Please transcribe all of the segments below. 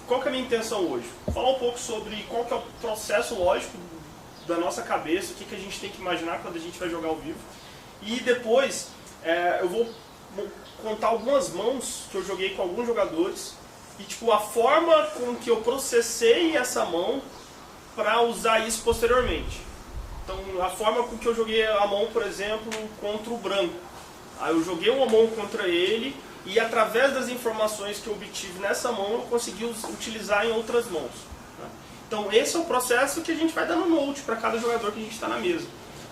qual que é a minha intenção hoje? Falar um pouco sobre qual que é o processo lógico da nossa cabeça, o que a gente tem que imaginar quando a gente vai jogar ao vivo. E depois eu vou contar algumas mãos que eu joguei com alguns jogadores e tipo, a forma com que eu processei essa mão para usar isso posteriormente. Então, a forma com que eu joguei a mão, por exemplo, contra o branco. Aí eu joguei uma mão contra ele e através das informações que eu obtive nessa mão eu consegui utilizar em outras mãos. Então esse é o processo que a gente vai dando note para cada jogador que a gente está na mesa.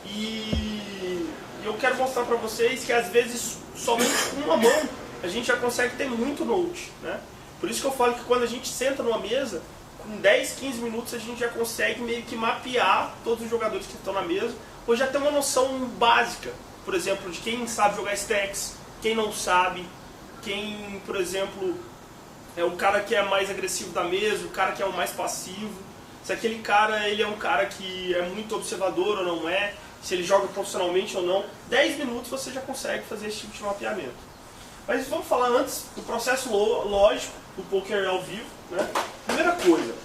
E eu quero mostrar para vocês que às vezes somente com uma mão a gente já consegue ter muito note, né? Por isso que eu falo que quando a gente senta numa mesa, com 10, 15 minutos a gente já consegue meio que mapear todos os jogadores que estão na mesa, ou já ter uma noção básica, por exemplo, de quem sabe jogar stacks, quem não sabe, quem, por exemplo, é o cara que é mais agressivo da mesa, o cara que é o mais passivo, se aquele cara ele é um cara que é muito observador ou não é, se ele joga profissionalmente ou não. 10 minutos você já consegue fazer esse tipo de mapeamento. Mas vamos falar antes do processo lógico do poker ao vivo, né? Primeira coisa,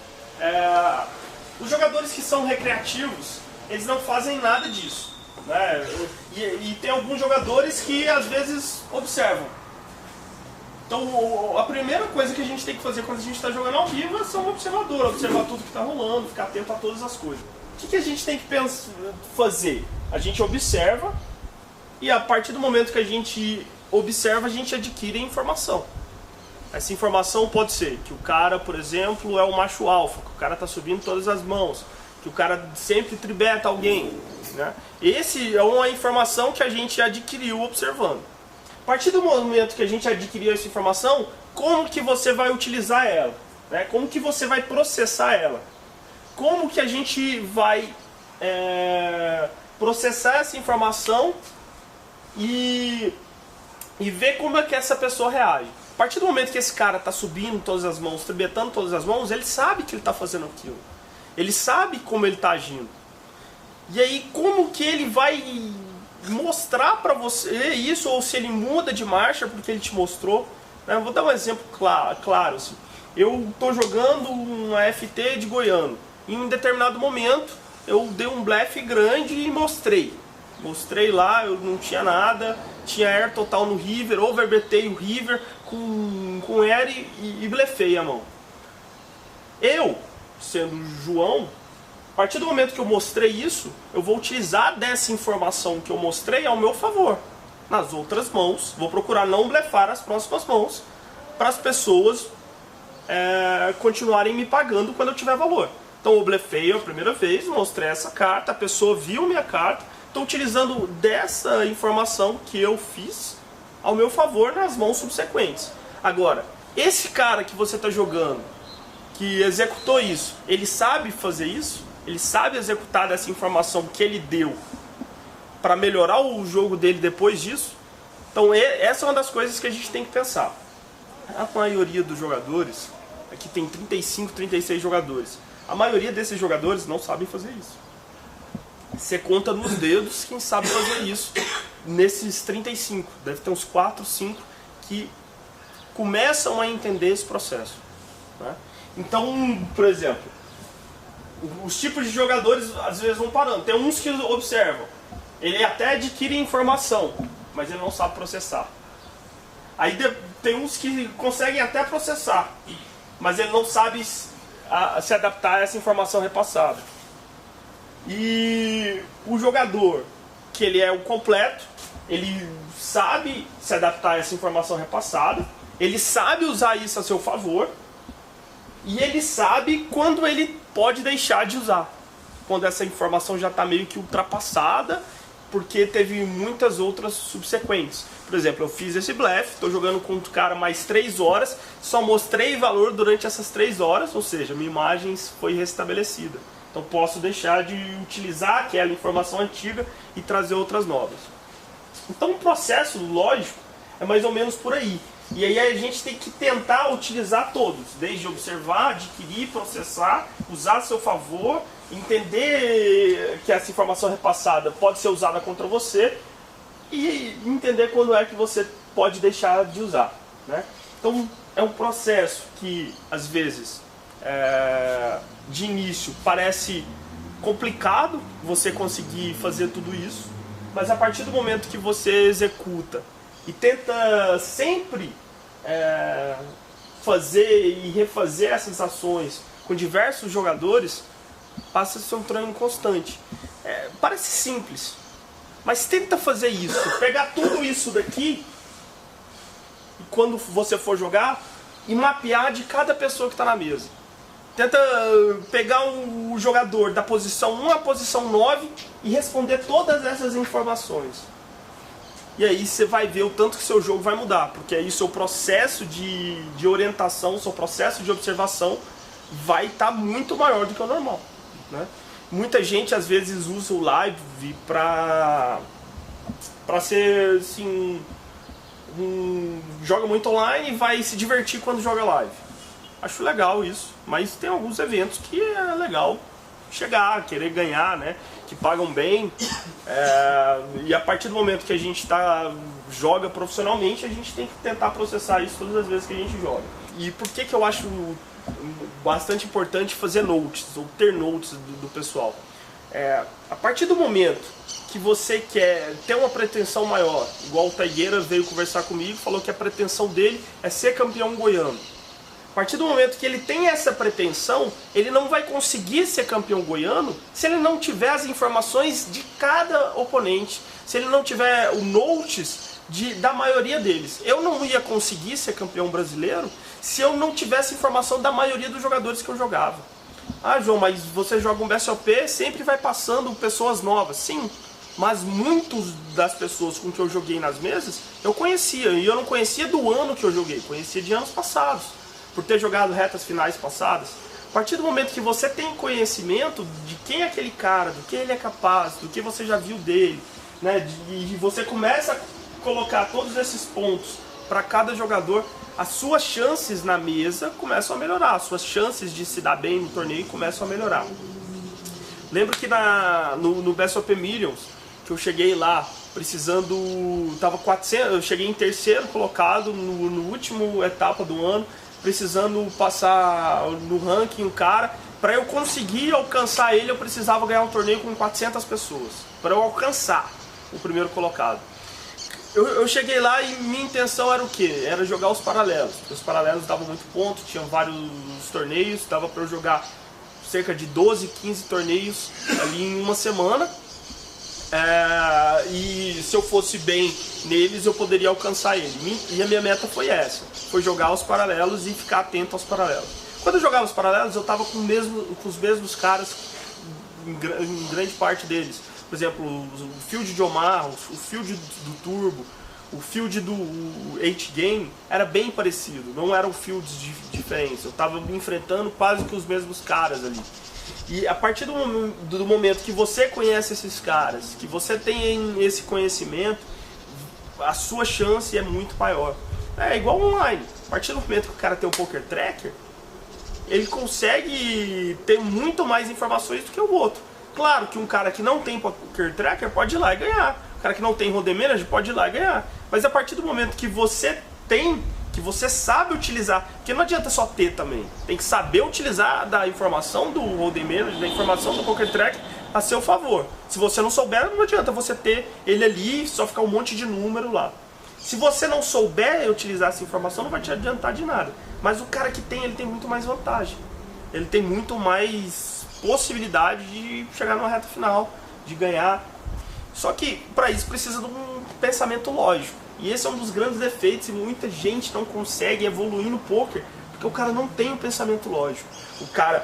os jogadores que são recreativos, eles não fazem nada disso, né? E tem alguns jogadores que às vezes observam. Então a primeira coisa que a gente tem que fazer quando a gente está jogando ao vivo é ser um observador, observar tudo que está rolando, ficar atento a todas as coisas. O que a gente tem que fazer? A gente observa e a partir do momento que a gente observa, a gente adquire informação. Essa informação pode ser que o cara, por exemplo, é o macho alfa, que o cara está subindo todas as mãos, que o cara sempre tribeta alguém, né? Esse é uma informação que a gente adquiriu observando. A partir do momento que a gente adquiriu essa informação, como que você vai utilizar ela? Né? Como que você vai processar ela? Como que a gente vai processar essa informação e ver como é que essa pessoa reage? A partir do momento que esse cara está subindo todas as mãos, tribetando todas as mãos, ele sabe que ele está fazendo aquilo. Ele sabe como ele está agindo. E aí, como que ele vai mostrar para você isso, ou se ele muda de marcha porque ele te mostrou? Eu vou dar um exemplo claro assim. Eu estou jogando uma FT de Goiano. Em um determinado momento, eu dei um blefe grande e mostrei. Mostrei lá, eu não tinha nada, tinha air total no river, overbetei o river com air e blefei a mão. Eu, sendo João, a partir do momento que eu mostrei isso, eu vou utilizar dessa informação que eu mostrei ao meu favor. Nas outras mãos, vou procurar não blefar as próximas mãos, para as pessoas continuarem me pagando quando eu tiver valor. Então eu blefei a primeira vez, mostrei essa carta, a pessoa viu minha carta, estou utilizando dessa informação que eu fiz ao meu favor nas mãos subsequentes. Agora, esse cara que você está jogando, que executou isso, ele sabe fazer isso? Ele sabe executar dessa informação que ele deu para melhorar o jogo dele depois disso? Então essa é uma das coisas que a gente tem que pensar. A maioria dos jogadores, aqui tem 35, 36 jogadores, a maioria desses jogadores não sabem fazer isso. Você conta nos dedos quem sabe fazer isso nesses 35. Deve ter uns 4, 5 que começam a entender esse processo, né? Então, por exemplo, os tipos de jogadores às vezes vão parando. Tem uns que observam, ele até adquire informação, mas ele não sabe processar. Aí tem uns que conseguem até processar, mas ele não sabe se adaptar a essa informação repassada. E o jogador, que ele é o completo, ele sabe se adaptar a essa informação repassada, ele sabe usar isso a seu favor, e ele sabe quando ele pode deixar de usar, quando essa informação já está meio que ultrapassada, porque teve muitas outras subsequentes. Por exemplo, eu fiz esse blefe, estou jogando contra o cara mais 3 horas, só mostrei valor durante essas 3 horas, ou seja, minha imagem foi restabelecida. Então posso deixar de utilizar aquela informação antiga e trazer outras novas. Então o processo lógico é mais ou menos por aí. E aí a gente tem que tentar utilizar todos, desde observar, adquirir, processar, usar a seu favor, entender que essa informação repassada pode ser usada contra você e entender quando é que você pode deixar de usar, né? Então é um processo que, às vezes, de início parece complicado você conseguir fazer tudo isso, mas a partir do momento que você executa e tenta sempre fazer e refazer essas ações com diversos jogadores, passa a ser um treino constante. Parece simples, mas tenta fazer isso, pegar tudo isso daqui, e quando você for jogar, e mapear de cada pessoa que está na mesa. Tenta pegar o jogador da posição 1 à posição 9 e responder todas essas informações. E aí você vai ver o tanto que seu jogo vai mudar, porque aí seu processo de orientação, seu processo de observação vai estar muito maior do que o normal, né? Muita gente às vezes usa o live para ser assim, joga muito online e vai se divertir quando joga live. Acho legal isso, mas tem alguns eventos que é legal chegar, querer ganhar, né? Que pagam bem, e a partir do momento que a gente joga profissionalmente, a gente tem que tentar processar isso todas as vezes que a gente joga. E por que eu acho bastante importante fazer notes, ou ter notes do pessoal? A partir do momento que você quer ter uma pretensão maior, igual o Taigueira veio conversar comigo, falou que a pretensão dele é ser campeão goiano. A partir do momento que ele tem essa pretensão, ele não vai conseguir ser campeão goiano se ele não tiver as informações de cada oponente, se ele não tiver o notes da maioria deles. Eu não ia conseguir ser campeão brasileiro se eu não tivesse informação da maioria dos jogadores que eu jogava. Ah, João, mas você joga um BSOP, sempre vai passando pessoas novas. Sim, mas muitos das pessoas com que eu joguei nas mesas, eu conhecia. E eu não conhecia do ano que eu joguei, conhecia de anos passados, por ter jogado retas finais passadas. A partir do momento que você tem conhecimento de quem é aquele cara, do que ele é capaz, do que você já viu dele, né, e você começa a colocar todos esses pontos para cada jogador, as suas chances na mesa começam a melhorar, as suas chances de se dar bem no torneio começam a melhorar. Lembro que no BSOP Millions, que eu cheguei lá precisando, tava 400, eu cheguei em terceiro colocado no último etapa do ano, precisando passar no ranking o cara. Para eu conseguir alcançar ele, eu precisava ganhar um torneio com 400 pessoas, para eu alcançar o primeiro colocado. Eu cheguei lá e minha intenção era o quê? Era jogar os paralelos. Os paralelos davam muito ponto, tinham vários torneios, dava para eu jogar cerca de 12, 15 torneios ali em uma semana. E se eu fosse bem neles, eu poderia alcançar ele. E a minha meta foi essa, foi jogar os paralelos e ficar atento aos paralelos. Quando eu jogava os paralelos, eu estava com os mesmos caras em grande parte deles. Por exemplo, o field de Omar, o field do Turbo, o field do H-Game era bem parecido, não eram fields diferentes. Eu estava enfrentando quase que os mesmos caras ali. E a partir do momento que você conhece esses caras, que você tem esse conhecimento, a sua chance é muito maior. É igual online. A partir do momento que o cara tem um poker tracker, ele consegue ter muito mais informações do que o outro. Claro que um cara que não tem poker tracker pode ir lá e ganhar. O cara que não tem road manager pode ir lá e ganhar. Mas a partir do momento que você tem, que você sabe utilizar, porque não adianta só ter também, tem que saber utilizar da informação do road manager, da informação do poker tracker a seu favor. Se você não souber, não adianta você ter ele ali e só ficar um monte de número lá. Se você não souber utilizar essa informação, não vai te adiantar de nada. Mas o cara que tem, ele tem muito mais vantagem. Ele tem muito mais possibilidade de chegar numa reta final, de ganhar. Só que para isso precisa de um pensamento lógico. E esse é um dos grandes defeitos e muita gente não consegue evoluir no poker, porque o cara não tem um pensamento lógico. O cara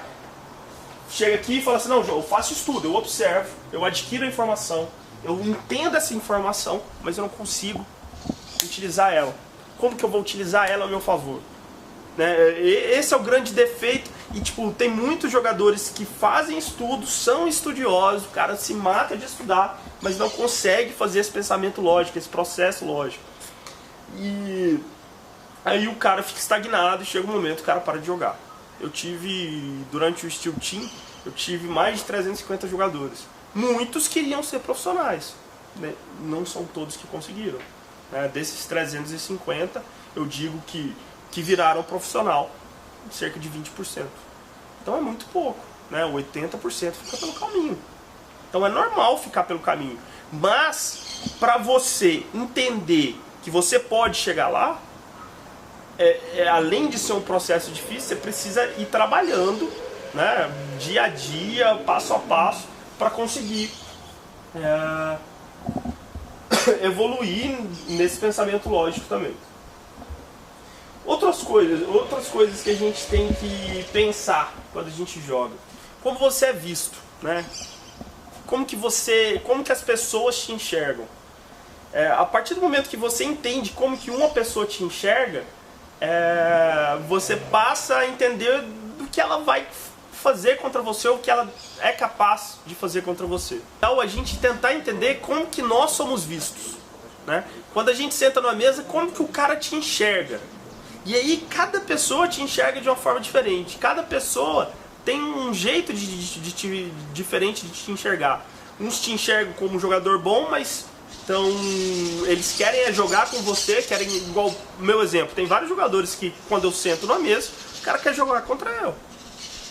chega aqui e fala assim, não, João, eu faço estudo, eu observo, eu adquiro a informação, eu entendo essa informação, mas eu não consigo utilizar ela. Como que eu vou utilizar ela a meu favor? Né? Esse é o grande defeito. E tipo, tem muitos jogadores que fazem estudos, são estudiosos, o cara se mata de estudar, mas não consegue fazer esse pensamento lógico, esse processo lógico. E aí o cara fica estagnado e chega um momento que o cara para de jogar. Eu tive, durante o Steel Team, eu tive mais de 350 jogadores. Muitos queriam ser profissionais, né? Não são todos que conseguiram. Desses 350, eu digo que que viraram profissional, cerca de 20%. Então é muito pouco, né? 80% fica pelo caminho. Então é normal ficar pelo caminho. Mas, para você entender que você pode chegar lá, além de ser um processo difícil, você precisa ir trabalhando, né, dia a dia, passo a passo, para conseguir evoluir nesse pensamento lógico também. Outras coisas que a gente tem que pensar quando a gente joga. Como você é visto, né? Como que as pessoas te enxergam. A partir do momento que você entende como que uma pessoa te enxerga, você passa a entender do que ela vai fazer contra você, ou o que ela é capaz de fazer contra você. Então a gente tentar entender como que nós somos vistos, né? Quando a gente senta numa mesa, como que o cara te enxerga. E aí cada pessoa te enxerga de uma forma diferente. Cada pessoa tem um jeito diferente de te enxergar. Uns te enxergam como um jogador bom, mas então eles querem jogar com você, querem, igual meu exemplo, tem vários jogadores que quando eu sento na mesa, o cara quer jogar contra eu.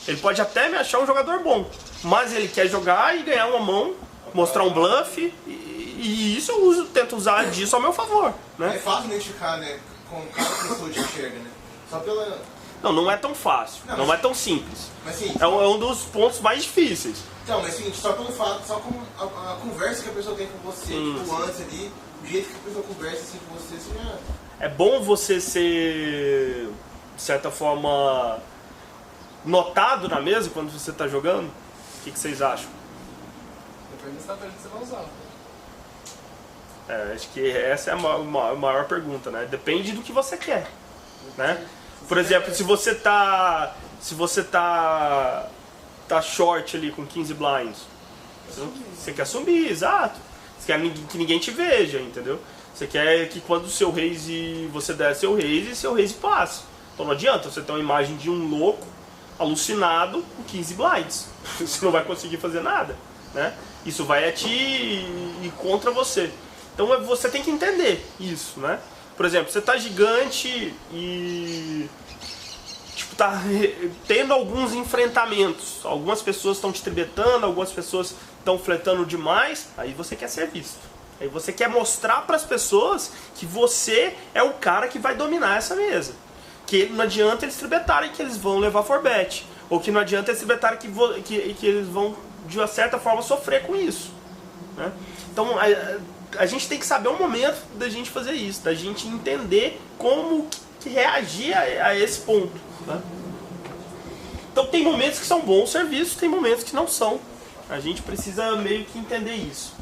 Ele pode até me achar um jogador bom, mas ele quer jogar e ganhar uma mão, mostrar um bluff, e isso eu tento usar disso ao meu favor, né? É fácil identificar, né, como cada pessoa te enxerga, né? Só pela... Não é tão fácil, não é tão simples. Mas, sim, é um dos pontos mais difíceis. Então, mas sim, só pelo fato, só com a conversa que a pessoa tem com você, tipo, antes ali, o jeito que a pessoa conversa assim, com você, assim, É bom você ser, de certa forma, notado na mesa quando você está jogando? O que vocês acham? Depende da estratégia que você vai usar. Acho que essa é a maior pergunta, né? Depende do que você quer, né? Por exemplo, se você tá short ali com 15 blinds, você quer subir, exato. Você quer que ninguém te veja, entendeu? Você quer que quando o seu raise, você der seu raise passe. Então não adianta você ter uma imagem de um louco alucinado com 15 blinds. Você não vai conseguir fazer nada, né? Isso vai ir contra você. Então você tem que entender isso, né? Por exemplo, você tá gigante e tipo, tá tendo alguns enfrentamentos. Algumas pessoas estão te tribetando, algumas pessoas estão fletando demais. Aí você quer ser visto. Aí você quer mostrar para as pessoas que você é o cara que vai dominar essa mesa. Que não adianta eles tribetarem que eles vão levar for bet. Ou que não adianta eles tribetarem que eles vão, de uma certa forma, sofrer com isso, né? Então a gente tem que saber o momento da gente fazer isso, da gente entender como que reagir a esse ponto, né? Então tem momentos que são bons serviços, tem momentos que não são. A gente precisa meio que entender isso.